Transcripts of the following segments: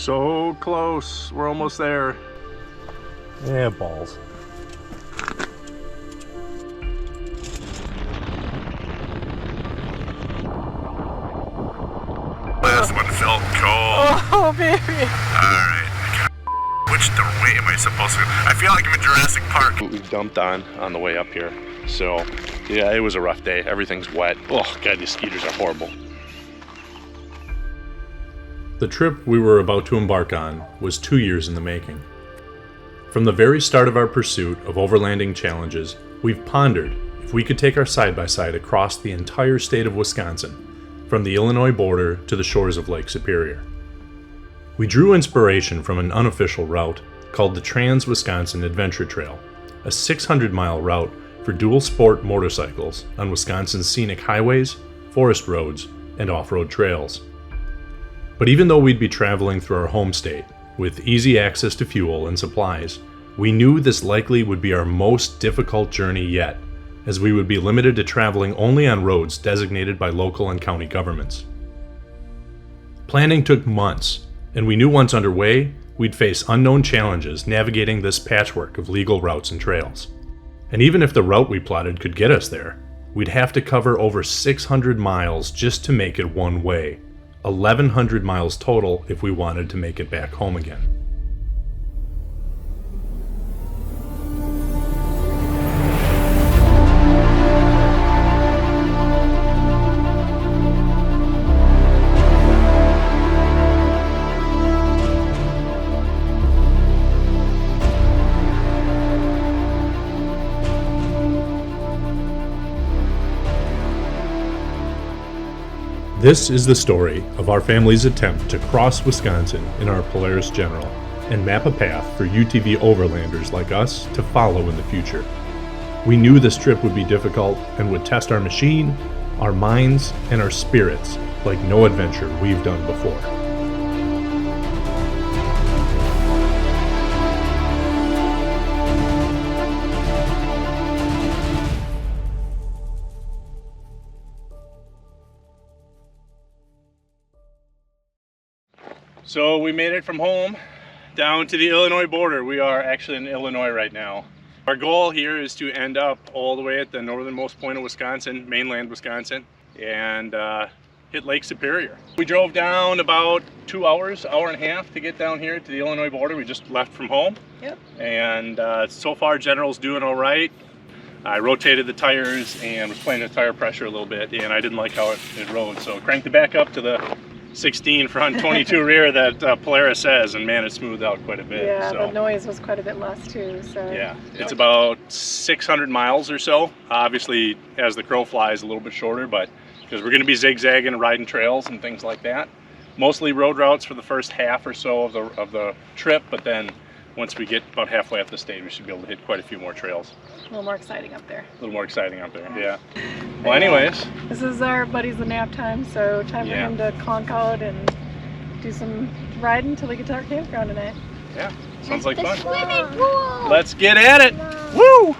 So close. We're almost there. Yeah, balls. This one felt cold. Oh, baby. Alright. Which way am I supposed to go? I feel like I'm in Jurassic Park. We dumped on the way up here. So, yeah, it was a rough day. Everything's wet. Oh, God, these skeeters are horrible. The trip we were about to embark on was 2 years in the making. From the very start of our pursuit of overlanding challenges, we've pondered if we could take our side-by-side across the entire state of Wisconsin, from the Illinois border to the shores of Lake Superior. We drew inspiration from an unofficial route called the Trans-Wisconsin Adventure Trail, a 600-mile route for dual sport motorcycles on Wisconsin's scenic highways, forest roads, and off-road trails. But even though we'd be traveling through our home state, with easy access to fuel and supplies, we knew this likely would be our most difficult journey yet, as we would be limited to traveling only on roads designated by local and county governments. Planning took months, and we knew once underway, we'd face unknown challenges navigating this patchwork of legal routes and trails. And even if the route we plotted could get us there, we'd have to cover over 600 miles just to make it one way, 1,100 miles total if we wanted to make it back home again. This is the story of our family's attempt to cross Wisconsin in our Polaris General and map a path for UTV overlanders like us to follow in the future. We knew this trip would be difficult and would test our machine, our minds, and our spirits like no adventure we've done before. So we made it from home down to the Illinois border. We are actually in Illinois right now. Our goal here is to end up all the way at the northernmost point of Wisconsin, mainland Wisconsin, and hit Lake Superior. We drove down about 2 hours, hour and a half to get down here to the Illinois border. We just left from home. Yep. And so far General's doing all right. I rotated the tires and was playing with tire pressure a little bit, and I didn't like how it rode. So cranked it back up to the 16 front, 22 rear that Polaris says, and man, it smoothed out quite a bit. Yeah, so. The noise was quite a bit less too. So Yeah, it's about 600 miles or so. Obviously, as the crow flies, a little bit shorter, but because we're going to be zigzagging, riding trails and things like that. Mostly road routes for the first half or so of the trip, but then once we get about halfway up the state, we should be able to hit quite a few more trails. A little more exciting up there. A little more exciting up there, yeah. Well, anyways. This is our buddy's nap time, so time for him to conk out and do some riding until we get to our campground tonight. Yeah, sounds like fun. Swimming pool. Let's get at it. Woo!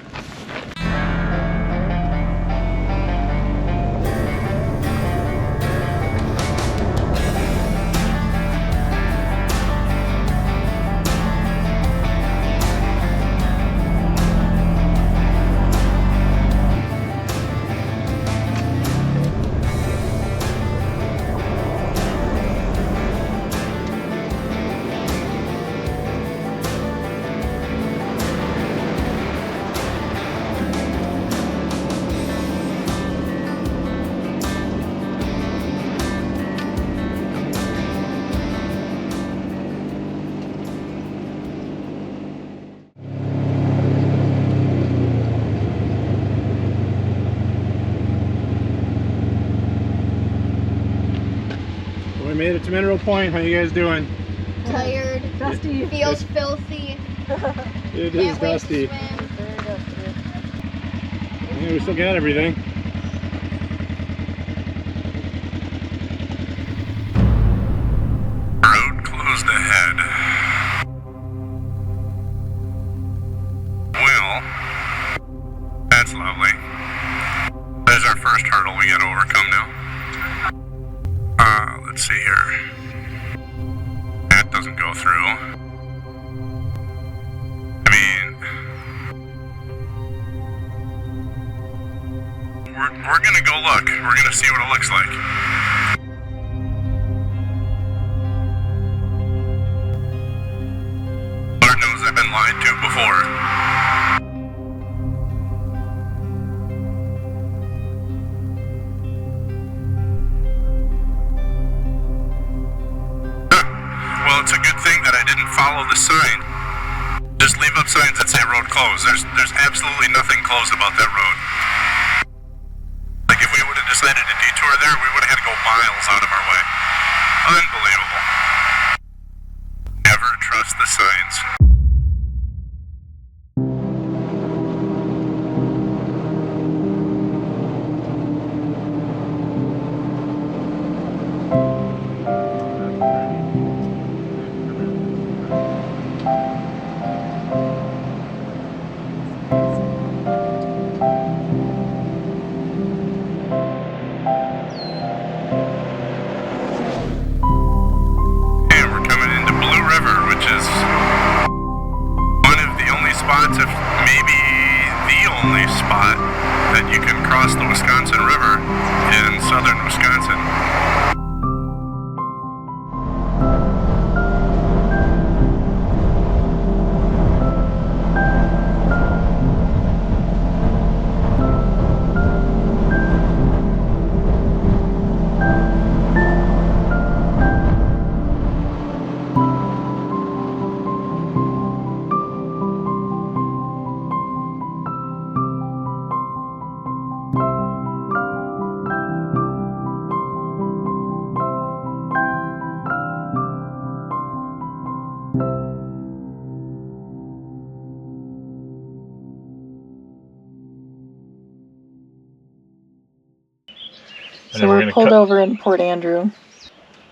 We made it to Mineral Point. How you guys doing? Tired. Dusty. Feels filthy. It is Can't wait to dusty. swim. Very dusty. Yeah, we still got everything. Road closed ahead. Well, that's lovely. There's our first hurdle we gotta overcome now. Let's see here. That doesn't doesn't go through. I mean, we're gonna go look. We're gonna see what it looks like. Lord knows I've been lied to before. Well, it's a good thing that I didn't follow the sign. Just leave up signs that say road closed. There's absolutely nothing closed about that road. Like if we would have decided to detour there, we would have had to go miles out of our way. Unbelievable. Never trust the signs. Spots, if maybe the only spot that you can cross the Wisconsin River in southern Wisconsin. So we're pulled over in Port Andrew,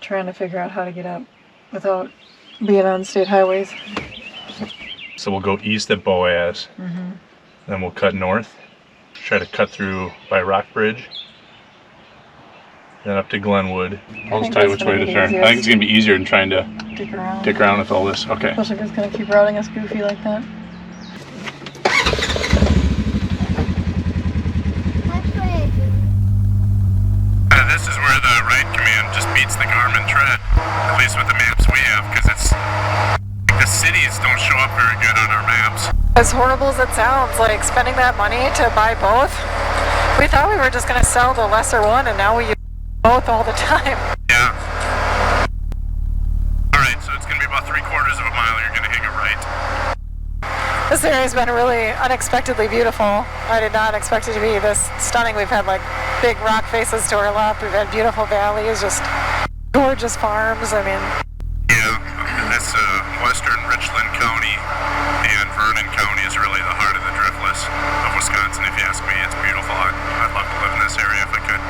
trying to figure out how to get up without being on state highways. So we'll go east at Boaz, then we'll cut north, try to cut through by Rockbridge, then up to Glenwood. I'll just tell you which way to turn. I think it's going to be easier than trying to dick around with all this. Okay. Especially if it's going to keep routing us goofy like that. This is where the right command just beats the Garmin tread, at least with the maps we have, because the cities don't show up very good on our maps. As horrible as it sounds, like spending that money to buy both, we thought we were just going to sell the lesser one, and now we use both all the time. Yeah. Alright, so it's going to be about 3/4 of a mile, you're going to hang a right. This area has been really unexpectedly beautiful. I did not expect it to be this stunning. We've had like big rock faces to our left. We've had beautiful valleys, just gorgeous farms. I mean, yeah, that's western Richland County, and Vernon County is really the heart of the driftless of Wisconsin. If you ask me, it's beautiful. I'd love to live in this area if I could.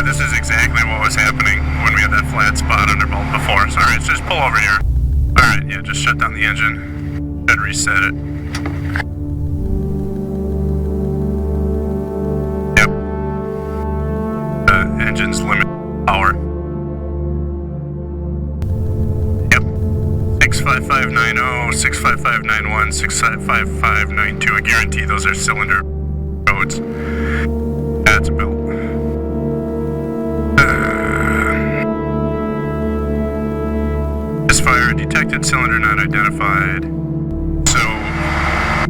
This is exactly what was happening when we had that flat spot under bolt before. Sorry, let's just pull over here. Alright, yeah, just shut down the engine. Should reset it. Yep. The engine's limit power. Yep. 65590, 65591, 65592. I guarantee those are cylinder codes. That's built. Misfire detected, cylinder not identified. So,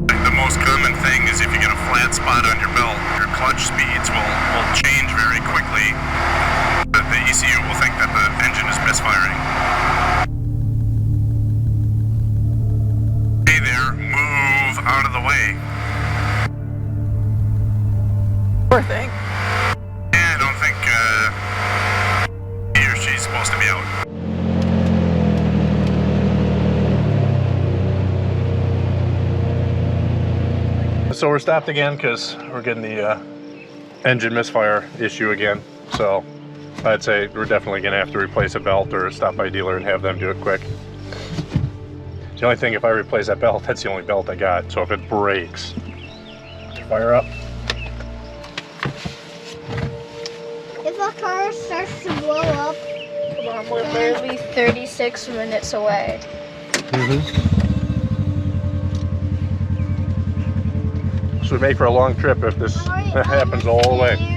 the most common thing is if you get a flat spot on your belt, your clutch speeds will change very quickly. The ECU will think that the engine is misfiring. Hey there, move out of the way. poor thing. Yeah, I don't think he or she's supposed to be out. So we're stopped again because we're getting the engine misfire issue again. So I'd say we're definitely going to have to replace a belt or stop by a dealer and have them do it quick. The only thing, if I replace that belt, that's the only belt I got. So if it breaks, Fire up. If a car starts to blow up, Come on, we're barely 36 minutes away. This would make for a long trip if this happens all the way.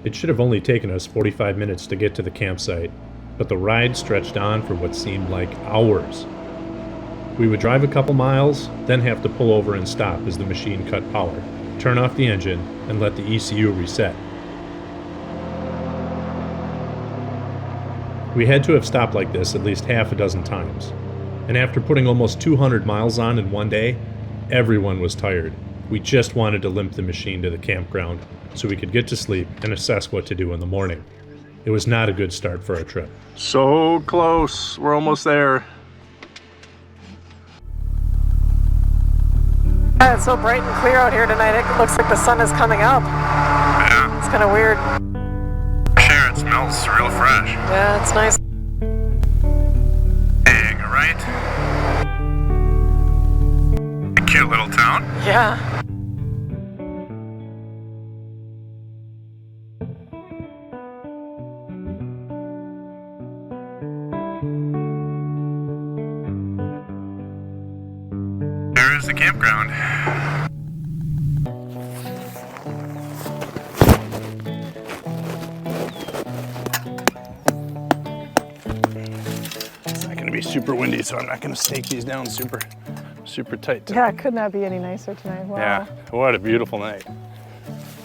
It should have only taken us 45 minutes to get to the campsite, but the ride stretched on for what seemed like hours. We would drive a couple miles, then have to pull over and stop as the machine cut power, turn off the engine, and let the ECU reset. We had to have stopped like this at least half a dozen times, and after putting almost 200 miles on in one day, everyone was tired. We just wanted to limp the machine to the campground so we could get to sleep and assess what to do in the morning. It was not a good start for our trip. So close. We're almost there. Yeah, it's so bright and clear out here tonight. It looks like the sun is coming up. Yeah. It's kind of weird. Sure, it smells real fresh. Yeah, it's nice. Dang, right? A cute little town. Yeah. There is the campground. It's not going to be super windy, so I'm not going to stake these down super tight tonight. Yeah, it could not be any nicer tonight. Wow. Yeah, what a beautiful night.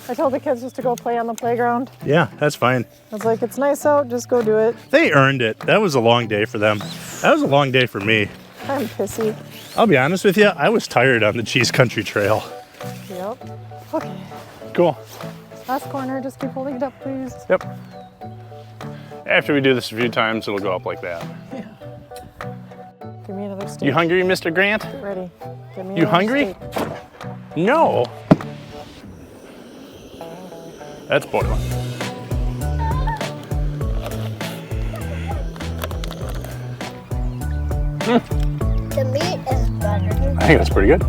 I told the kids just to go play on the playground. Yeah, that's fine. I was like, it's nice out, just go do it. They earned it. That was a long day for them. That was a long day for me. I'm pissy. I'll be honest with you, I was tired on the Cheese Country Trail. Yep. Okay. Cool. Last corner, just keep holding it up, please. Yep. After we do this a few times, it'll go up like that. Yeah. Give me another steak. You hungry, Mr. Grant? Get ready. Give me You another hungry? steak. No. That's boiling. the meat is better. I think that's pretty good.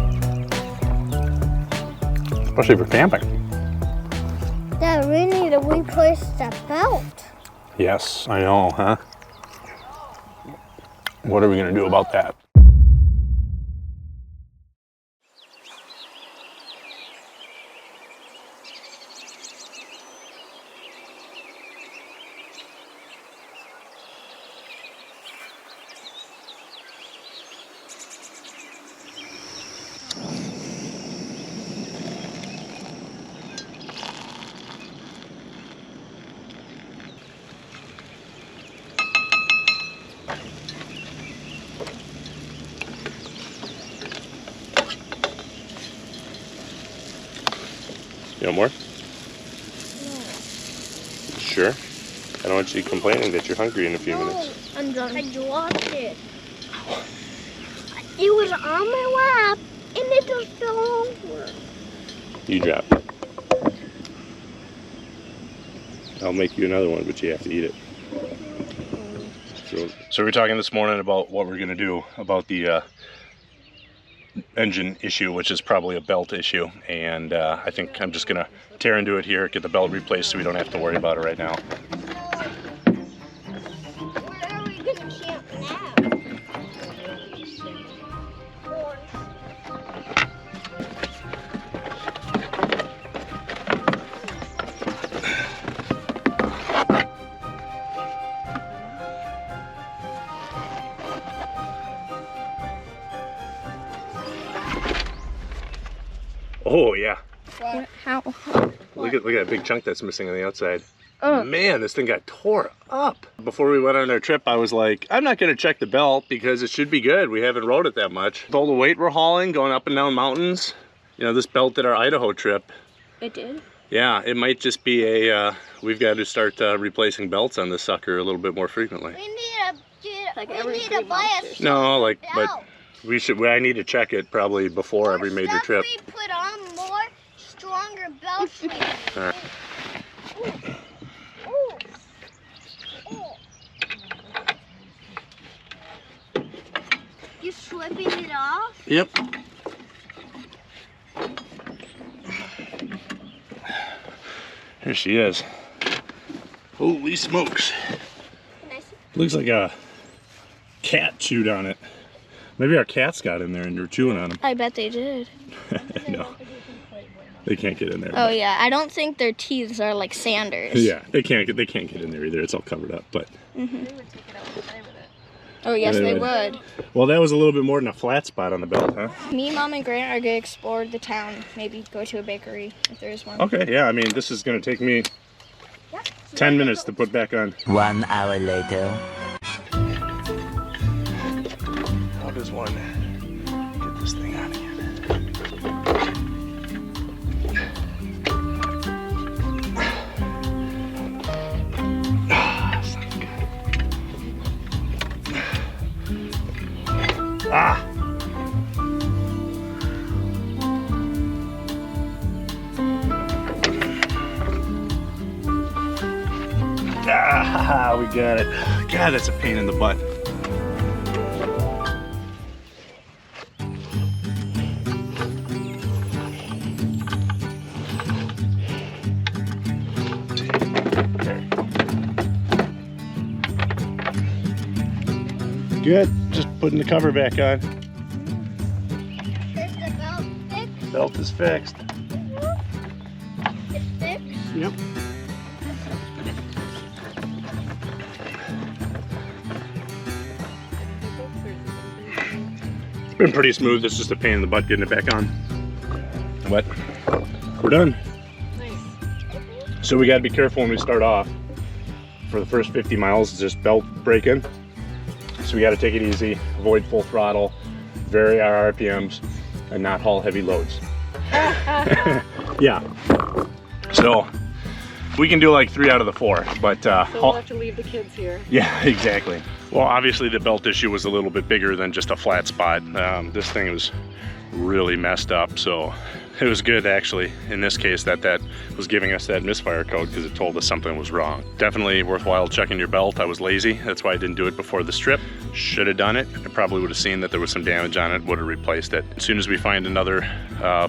Especially for camping. Dad, we need to replace the belt. Yes, I know, huh? What are we gonna do about that? You want more? No. Sure. I don't want you complaining that you're hungry in a few minutes. I'm done. I dropped it. It was on my lap and it just fell over. You dropped it. I'll make you another one, but you have to eat it. So we're talking this morning about what we're going to do about the engine issue, which is probably a belt issue, and I think I'm just going to tear into it here, get the belt replaced so we don't have to worry about it right now. Where are we going to camp now? Oh yeah. What? How? Look at that big chunk that's missing on the outside. Oh. Man, this thing got tore up. Before we went on our trip, I was like, I'm not gonna check the belt because it should be good. We haven't rode it that much. With all the weight we're hauling, going up and down mountains, you know, this belt did our Idaho trip. It did? Yeah, it might just be a, we've got to start replacing belts on this sucker a little bit more frequently. We need to get Like We every need 3 to buy months. a No, like, but belt. I need to check it probably before every major Stuff trip. We put on more stronger belts. Alright. You slipping it off? Yep. Here she is. Holy smokes. Nice. Looks like a cat chewed on it. Maybe our cats got in there and they're chewing on them. I bet they did. No. They can't get in there. Oh yeah, I don't think their teeth are like Sanders. Yeah, they can't get in there either. It's all covered up, but Oh yes, they Anyway. would. well, that was a little bit more than a flat spot on the belt, huh? Me, Mom, and Grant are gonna explore the town. Maybe go to a bakery if there is one. Okay, yeah, I mean, this is going to take me 10 minutes to put back on. 1 hour later. How does one get this thing on again? Ah, son of a gun. Ah! Ah, we got it. God, that's a pain in the butt. Good, just putting the cover back on. Is the belt fixed? Belt is fixed. It's fixed? Yep. It's been pretty smooth. It's just a pain in the butt getting it back on. But we're done. So we got to be careful when we start off. For the first 50 miles, it's just belt breaking. So we got to take it easy, avoid full throttle, vary our RPMs, and not haul heavy loads. Yeah. So we can do like 3 out of the 4, but So we'll have to leave the kids here. yeah, exactly. Well, obviously the belt issue was a little bit bigger than just a flat spot. This thing was really messed up, so it was good actually in this case that was giving us that misfire code because it told us something was wrong. Definitely worthwhile checking your belt. I was lazy, that's why I didn't do it before the trip. Should have done it. I probably would have seen that there was some damage on it, would have replaced it. As soon as we find another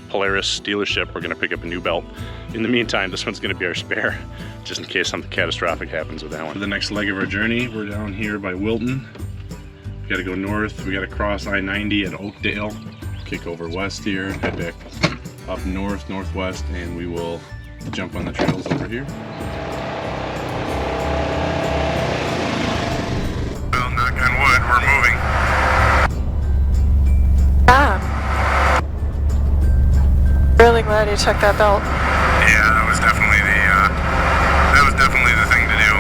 Polaris dealership, we're gonna pick up a new belt. In the meantime, this one's gonna be our spare, just in case something catastrophic happens with that one. For the next leg of our journey, we're down here by Wilton. We gotta go north, we gotta cross I-90 at Oakdale, kick over west here, head back up north, northwest, and we will jump on the trails over here. Well, knock on wood, we're moving. Ah. Really glad you checked that belt. Yeah, that was definitely the thing to do.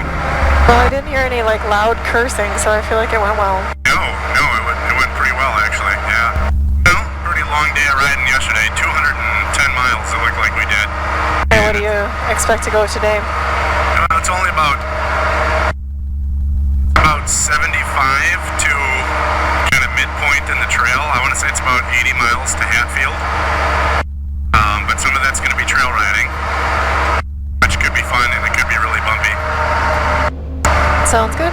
Well, I didn't hear any like loud cursing, so I feel like it went well. No, it went pretty well actually, yeah. Well, pretty long day of riding yesterday, 210 miles it looked like we did. And what do you expect to go today? It's only about 75 to kind of midpoint in the trail. I want to say it's about 80 miles to Hatfield. But some of that's going to be trail riding, which could be fun and it could be really bumpy. Sounds good.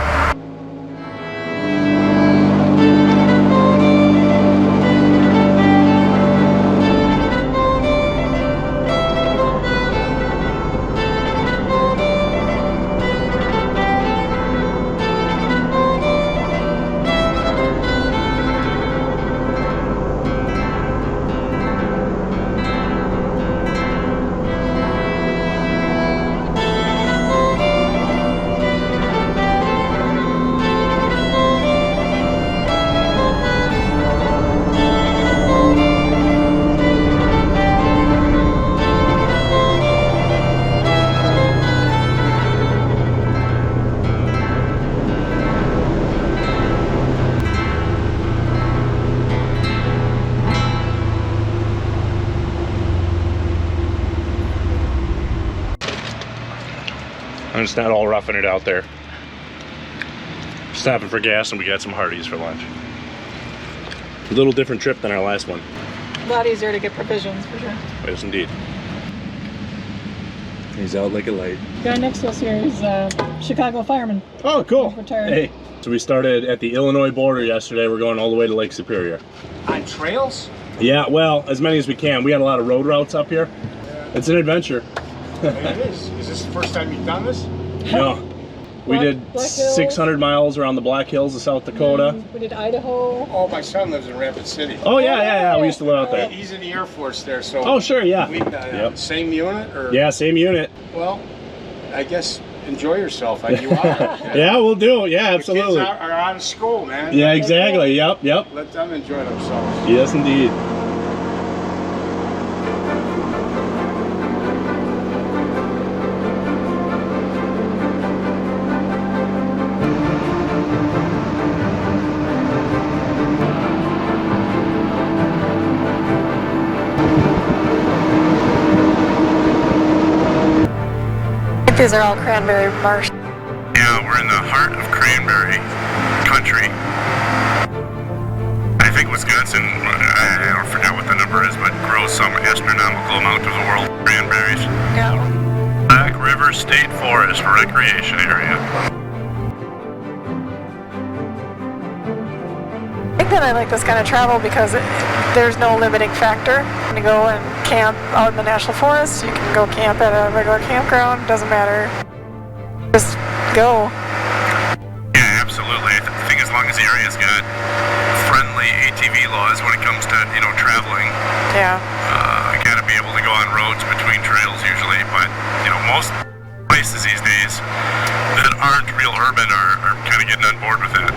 I'm just not all roughing it out there. stopping for gas and we got some Hardee's for lunch. A little different trip than our last one. A lot easier to get provisions for sure. Yes, indeed. He's out like a light. Guy next to us here is Chicago fireman. Oh, cool. Retired. Hey. So we started at the Illinois border yesterday. We're going all the way to Lake Superior. On trails? Yeah, well, as many as we can. We got a lot of road routes up here. It's an adventure. It is. Is this the first time you've done this? No. We did Black Hills. 600 miles around the Black Hills of South Dakota. We did Idaho. Oh, my son lives in Rapid City. Oh, yeah. We used to live out there. He's in the Air Force there, so. Oh, sure, yeah. We, Yep. Same unit? Or? Yeah, same unit. Well, I guess enjoy yourself. You are. Yeah, we'll do. Yeah, The absolutely. kids are out of school, man. Yeah, exactly. Yep. Let them enjoy themselves. Yes, indeed. These are all cranberry marsh. Yeah, we're in the heart of cranberry country. I think Wisconsin, I forgot what the number is, but grows some astronomical amount of the world's cranberries. Yeah. Black River State Forest recreation area. I think that I like this kind of travel because there's no limiting factor. You can go and camp out in the national forest. You can go camp at a regular campground. Doesn't matter. Just go. Yeah, absolutely. I think as long as the area's got friendly ATV laws when it comes to, traveling, Yeah. I gotta be able to go on roads between trails usually, but, most places these days that aren't real urban are kind of getting on board with that.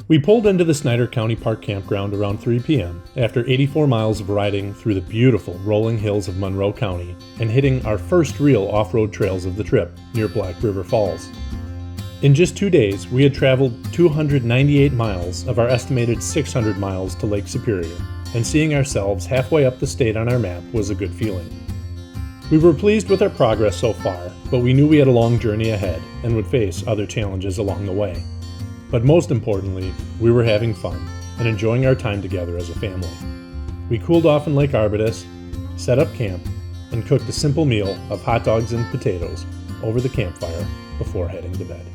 We pulled into the Snyder County Park Campground around 3 p.m. after 84 miles of riding through the beautiful rolling hills of Monroe County and hitting our first real off-road trails of the trip near Black River Falls. In just 2 days, we had traveled 298 miles of our estimated 600 miles to Lake Superior, and seeing ourselves halfway up the state on our map was a good feeling. We were pleased with our progress so far, but we knew we had a long journey ahead and would face other challenges along the way. But most importantly, we were having fun and enjoying our time together as a family. We cooled off in Lake Arbutus, set up camp, and cooked a simple meal of hot dogs and potatoes over the campfire before heading to bed.